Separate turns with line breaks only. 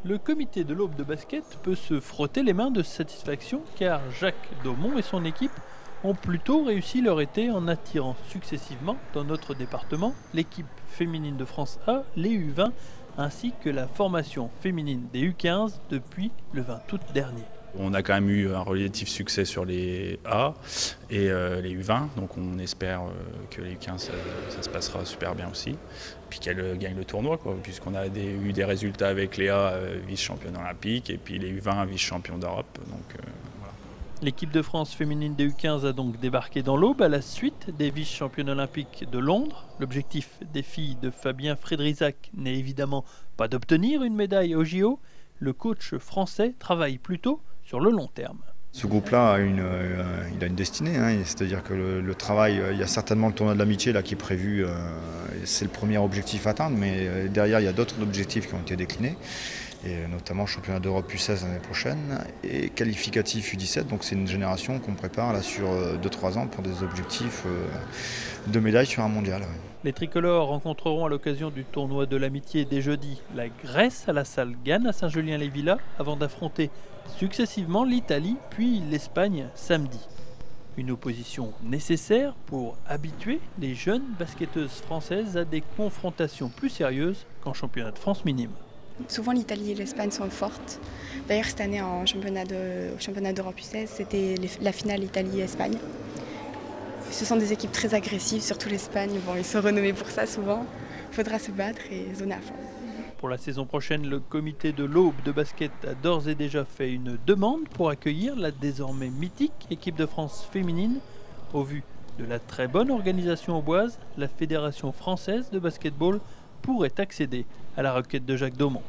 Le comité de l'Aube de basket peut se frotter les mains de satisfaction car Jacques Daumont et son équipe ont plutôt réussi leur été en attirant successivement dans notre département l'équipe féminine de France A, les U20 ainsi que la formation féminine des U15 depuis le 20 août dernier.
On a quand même eu un relatif succès sur les A et les U20, donc on espère que les U15 ça se passera super bien aussi, puis qu'elles gagnent le tournoi, puisqu'on a eu des résultats avec les A vice-championne olympique et puis les U20 vice-champion d'Europe. Voilà.
L'équipe de France féminine des U15 a donc débarqué dans l'Aube à la suite des vice-championnes olympiques de Londres. L'objectif des filles de Fabien Frédrisac n'est évidemment pas d'obtenir une médaille au JO. Le coach français travaille plutôt sur le long terme.
Ce groupe-là il a une destinée, hein, c'est-à-dire que le travail, il y a certainement le tournoi de l'amitié là qui est prévu, c'est le premier objectif à atteindre, mais derrière il y a d'autres objectifs qui ont été déclinés, et notamment championnat d'Europe U16 l'année prochaine et qualificatif U17, donc c'est une génération qu'on prépare là sur 2-3 ans pour des objectifs de médailles sur un mondial. Ouais.
Les tricolores rencontreront à l'occasion du tournoi de l'amitié dès jeudi la Grèce à la salle Gann à Saint-Julien-les-Villas avant d'affronter successivement l'Italie puis l'Espagne samedi. Une opposition nécessaire pour habituer les jeunes basketteuses françaises à des confrontations plus sérieuses qu'en championnat de France minime.
Souvent l'Italie et l'Espagne sont fortes. D'ailleurs cette année au championnat d'Europe U16, c'était la finale Italie-Espagne. Ce sont des équipes très agressives, surtout l'Espagne. Bon, ils sont renommés pour ça souvent. Il faudra se battre et zoner à fond.
Pour la saison prochaine, le comité de l'Aube de basket a d'ores et déjà fait une demande pour accueillir la désormais mythique équipe de France féminine. Au vu de la très bonne organisation auboise, la Fédération française de basketball pourrait accéder à la requête de Jacques Daumont.